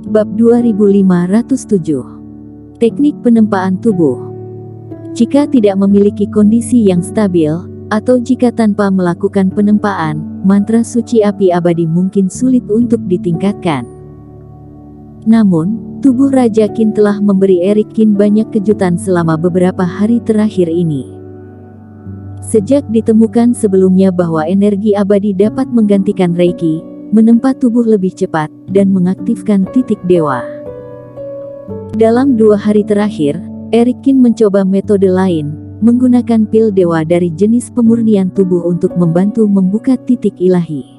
Bab 2507. Teknik penempaan tubuh. Jika tidak memiliki kondisi yang stabil, atau jika tanpa melakukan penempaan, mantra suci api abadi mungkin sulit untuk ditingkatkan. Namun, tubuh Raja Qin telah memberi Eric Qin banyak kejutan selama beberapa hari terakhir ini. Sejak ditemukan sebelumnya bahwa energi abadi dapat menggantikan Reiki, menempa tubuh lebih cepat, dan mengaktifkan titik dewa. Dalam 2 hari terakhir, Eric Qin mencoba metode lain, menggunakan pil dewa dari jenis pemurnian tubuh untuk membantu membuka titik ilahi.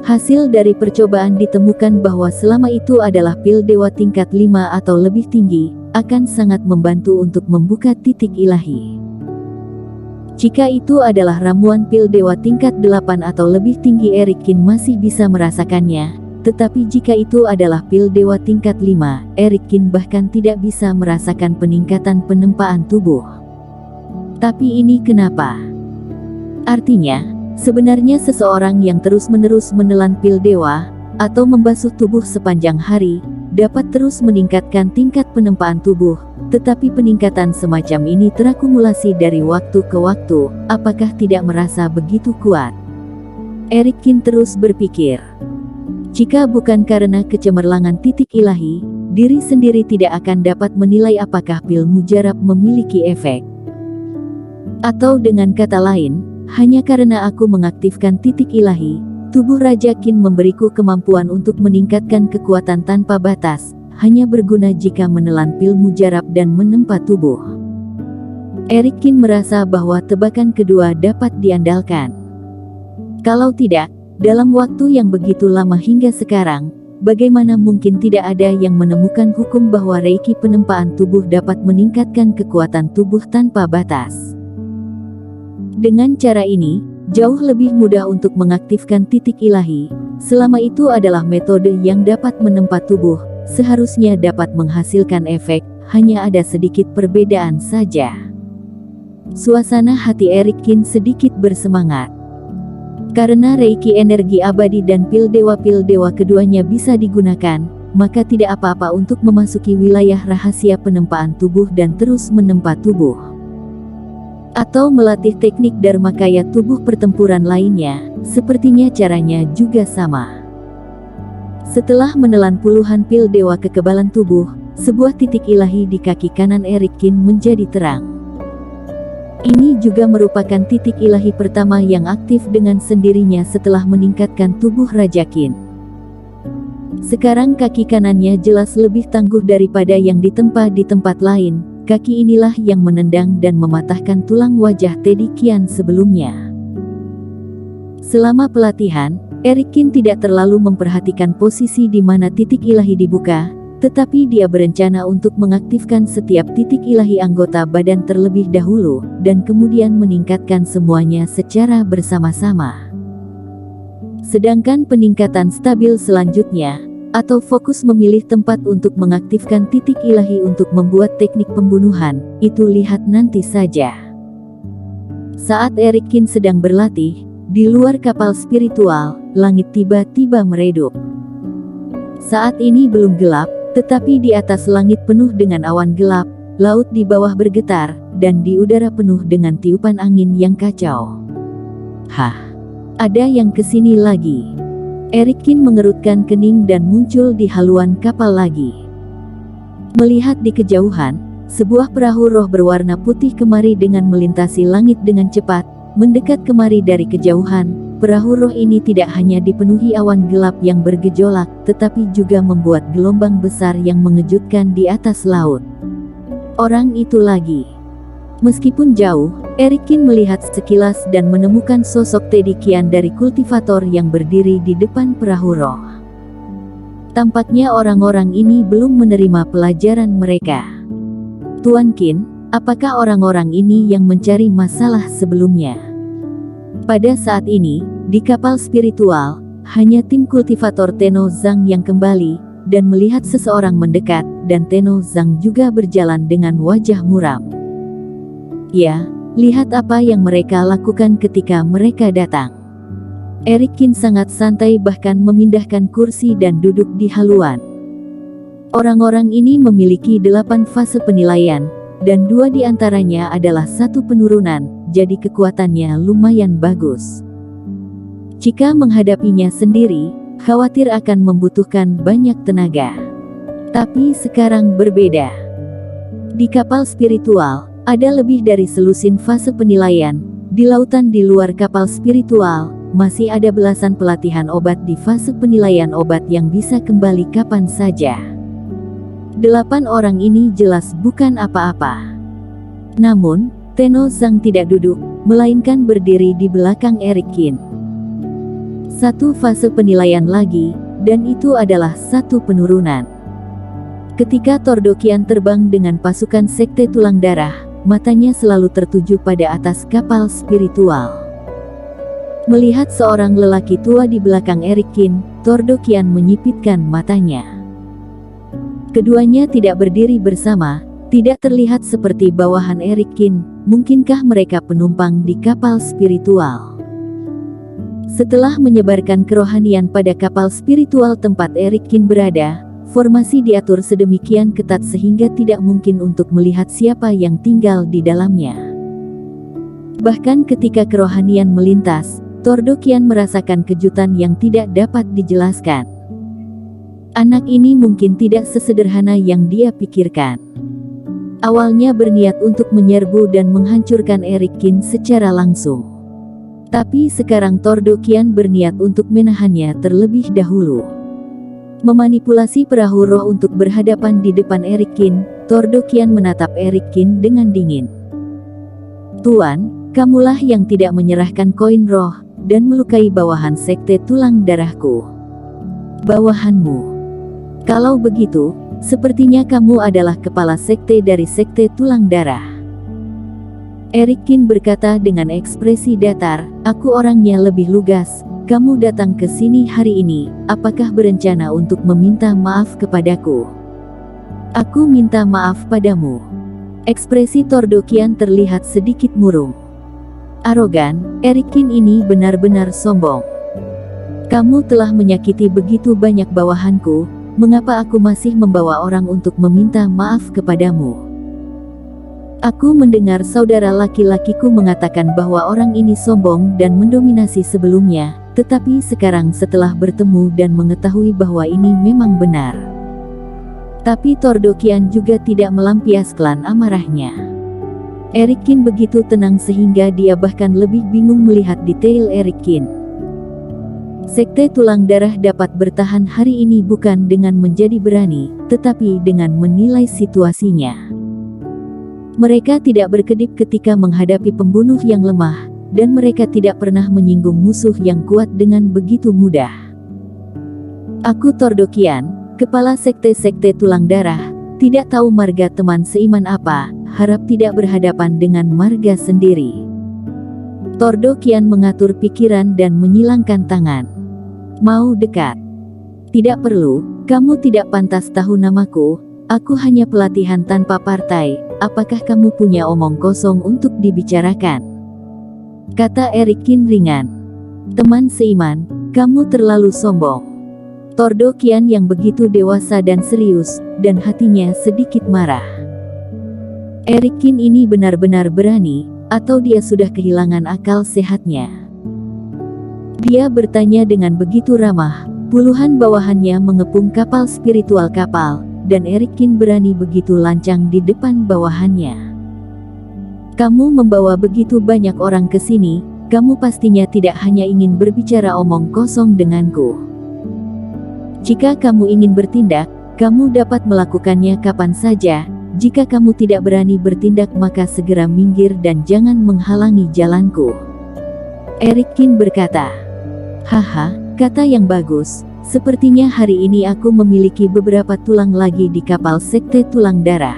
Hasil dari percobaan ditemukan bahwa selama itu adalah pil dewa tingkat 5 atau lebih tinggi, akan sangat membantu untuk membuka titik ilahi. Jika itu adalah ramuan pil dewa tingkat 8 atau lebih tinggi, Eric Qin masih bisa merasakannya, tetapi jika itu adalah pil dewa tingkat 5, Eric Qin bahkan tidak bisa merasakan peningkatan penempaan tubuh. Tapi ini kenapa? Artinya, sebenarnya seseorang yang terus-menerus menelan pil dewa, atau membasuh tubuh sepanjang hari, dapat terus meningkatkan tingkat penempaan tubuh, tetapi peningkatan semacam ini terakumulasi dari waktu ke waktu, apakah tidak merasa begitu kuat? Eric Qin terus berpikir. Jika bukan karena kecemerlangan titik ilahi, diri sendiri tidak akan dapat menilai apakah pil mujarab memiliki efek. Atau dengan kata lain, hanya karena aku mengaktifkan titik ilahi, tubuh Raja Qin memberiku kemampuan untuk meningkatkan kekuatan tanpa batas, hanya berguna jika menelan pil mujarab dan menempa tubuh. Eric Qin merasa bahwa tebakan kedua dapat diandalkan. Kalau tidak, dalam waktu yang begitu lama hingga sekarang, bagaimana mungkin tidak ada yang menemukan hukum bahwa Reiki penempaan tubuh dapat meningkatkan kekuatan tubuh tanpa batas. Dengan cara ini, jauh lebih mudah untuk mengaktifkan titik ilahi. Selama itu adalah metode yang dapat menempa tubuh, seharusnya dapat menghasilkan efek, hanya ada sedikit perbedaan saja. Suasana hati Eric Qin sedikit bersemangat. Karena Reiki energi abadi dan pil dewa keduanya bisa digunakan, maka tidak apa-apa untuk memasuki wilayah rahasia penempaan tubuh dan terus menempa tubuh. Atau melatih teknik dharmakaya tubuh pertempuran lainnya, sepertinya caranya juga sama. Setelah menelan puluhan pil dewa kekebalan tubuh, sebuah titik ilahi di kaki kanan Eric Qin menjadi terang. Ini juga merupakan titik ilahi pertama yang aktif dengan sendirinya setelah meningkatkan tubuh Raja Qin. Sekarang kaki kanannya jelas lebih tangguh daripada yang ditempa di tempat lain. Kaki inilah yang menendang dan mematahkan tulang wajah Teddy Qian sebelumnya. Selama pelatihan, Eric Qin tidak terlalu memperhatikan posisi di mana titik ilahi dibuka, tetapi dia berencana untuk mengaktifkan setiap titik ilahi anggota badan terlebih dahulu, dan kemudian meningkatkan semuanya secara bersama-sama. Sedangkan peningkatan stabil selanjutnya, atau fokus memilih tempat untuk mengaktifkan titik ilahi untuk membuat teknik pembunuhan, itu lihat nanti saja. Saat Eric Qin sedang berlatih, di luar kapal spiritual, langit tiba-tiba meredup. Saat ini belum gelap, tetapi di atas langit penuh dengan awan gelap, laut di bawah bergetar, dan di udara penuh dengan tiupan angin yang kacau. Hah, ada yang kesini lagi. Eric Qin mengerutkan kening dan muncul di haluan kapal lagi. Melihat di kejauhan, sebuah perahu roh berwarna putih kemari dengan melintasi langit dengan cepat, mendekat kemari dari kejauhan. Perahu roh ini tidak hanya dipenuhi awan gelap yang bergejolak, tetapi juga membuat gelombang besar yang mengejutkan di atas laut. Orang itu lagi. Meskipun jauh, Eric Qin melihat sekilas dan menemukan sosok Teddy Qian dari kultivator yang berdiri di depan perahu roh. Tampaknya orang-orang ini belum menerima pelajaran mereka. Tuan Qin, apakah orang-orang ini yang mencari masalah sebelumnya? Pada saat ini, di kapal spiritual, hanya tim kultivator Tenno Zhang yang kembali, dan melihat seseorang mendekat, dan Tenno Zhang juga berjalan dengan wajah muram. Ya, lihat apa yang mereka lakukan ketika mereka datang. Eric Kin sangat santai, bahkan memindahkan kursi dan duduk di haluan. Orang-orang ini memiliki 8 fase penilaian, dan 2 di antaranya adalah 1 penurunan, jadi kekuatannya lumayan bagus. Jika menghadapinya sendiri, khawatir akan membutuhkan banyak tenaga. Tapi sekarang berbeda. Di kapal spiritual, ada lebih dari selusin fase penilaian. Di lautan di luar kapal spiritual, masih ada belasan pelatihan obat di fase penilaian obat yang bisa kembali kapan saja. 8 orang ini jelas bukan apa-apa. Namun, Tenno Zhang tidak duduk, melainkan berdiri di belakang Eric Kin. 1 fase penilaian lagi, dan itu adalah 1 penurunan. Ketika Tordokian terbang dengan pasukan Sekte Tulang Darah, matanya selalu tertuju pada atas kapal spiritual. Melihat seorang lelaki tua di belakang Eric Kin, Tordokian menyipitkan matanya. Keduanya tidak berdiri bersama, tidak terlihat seperti bawahan Eric Kin. Mungkinkah mereka penumpang di kapal spiritual? Setelah menyebarkan kerohanian pada kapal spiritual tempat Eric Kin berada, formasi diatur sedemikian ketat sehingga tidak mungkin untuk melihat siapa yang tinggal di dalamnya. Bahkan ketika kerohanian melintas, Tordokian merasakan kejutan yang tidak dapat dijelaskan. Anak ini mungkin tidak sesederhana yang dia pikirkan. Awalnya berniat untuk menyerbu dan menghancurkan Eric Kin secara langsung. Tapi sekarang Tordokian berniat untuk menahannya terlebih dahulu. Memanipulasi perahu roh untuk berhadapan di depan Eric Kin, Tordokian menatap Eric Kin dengan dingin. Tuan, kamulah yang tidak menyerahkan koin roh, dan melukai bawahan Sekte Tulang Darahku. Bawahanmu. Kalau begitu, sepertinya kamu adalah kepala sekte dari Sekte Tulang Darah. Eric Kin berkata dengan ekspresi datar, aku orangnya lebih lugas. Kamu datang ke sini hari ini, apakah berencana untuk meminta maaf kepadaku? Aku minta maaf padamu. Ekspresi Tordokian terlihat sedikit murung. Arogan, Eric Kin ini benar-benar sombong. Kamu telah menyakiti begitu banyak bawahanku, mengapa aku masih membawa orang untuk meminta maaf kepadamu? Aku mendengar saudara laki-lakiku mengatakan bahwa orang ini sombong dan mendominasi sebelumnya, tetapi sekarang setelah bertemu dan mengetahui bahwa ini memang benar. Tapi Tordokian juga tidak melampiaskan amarahnya. Eric Kin begitu tenang sehingga dia bahkan lebih bingung melihat detail Eric Kin. Sekte Tulang Darah dapat bertahan hari ini bukan dengan menjadi berani, tetapi dengan menilai situasinya. Mereka tidak berkedip ketika menghadapi pembunuh yang lemah, dan mereka tidak pernah menyinggung musuh yang kuat dengan begitu mudah. Aku Tordokian, kepala sekte-sekte Tulang Darah, tidak tahu marga teman seiman apa, harap tidak berhadapan dengan marga sendiri. Tordokian mengatur pikiran dan menyilangkan tangan. Mau dekat? Tidak perlu, kamu tidak pantas tahu namaku, aku hanya pelatihan tanpa partai. Apakah kamu punya omong kosong untuk dibicarakan? Kata Eric Kin ringan. Teman seiman, kamu terlalu sombong. Tordokian yang begitu dewasa dan serius, dan hatinya sedikit marah. Eric Kin ini benar-benar berani, atau dia sudah kehilangan akal sehatnya? Dia bertanya dengan begitu ramah, puluhan bawahannya mengepung kapal spiritual kapal, dan Eric Kin berani begitu lancang di depan bawahannya. Kamu membawa begitu banyak orang ke sini, kamu pastinya tidak hanya ingin berbicara omong kosong denganku. Jika kamu ingin bertindak, kamu dapat melakukannya kapan saja. Jika kamu tidak berani bertindak maka segera minggir dan jangan menghalangi jalanku. Eric Kin berkata. Haha, kata yang bagus. Sepertinya hari ini aku memiliki beberapa tulang lagi di kapal Sekte Tulang Darah.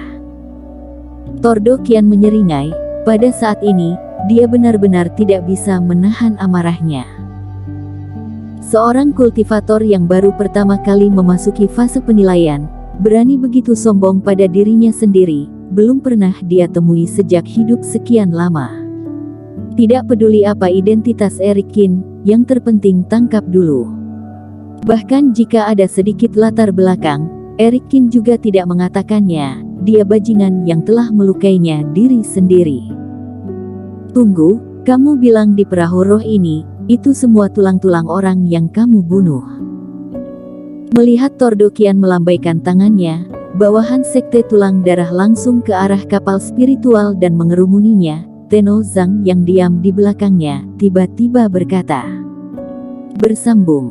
Tordokian menyeringai, pada saat ini, dia benar-benar tidak bisa menahan amarahnya. Seorang kultivator yang baru pertama kali memasuki fase penilaian, berani begitu sombong pada dirinya sendiri, belum pernah dia temui sejak hidup sekian lama. Tidak peduli apa identitas Eric Kin, yang terpenting tangkap dulu. Bahkan jika ada sedikit latar belakang, Eric Kin juga tidak mengatakannya. Dia bajingan yang telah melukainya diri sendiri. Tunggu, kamu bilang di perahu roh ini, itu semua tulang-tulang orang yang kamu bunuh. Melihat Tordokian melambaikan tangannya, bawahan sekte tulang darah langsung ke arah kapal spiritual dan mengerumuninya. Tenno Zhang yang diam di belakangnya, tiba-tiba berkata, bersambung.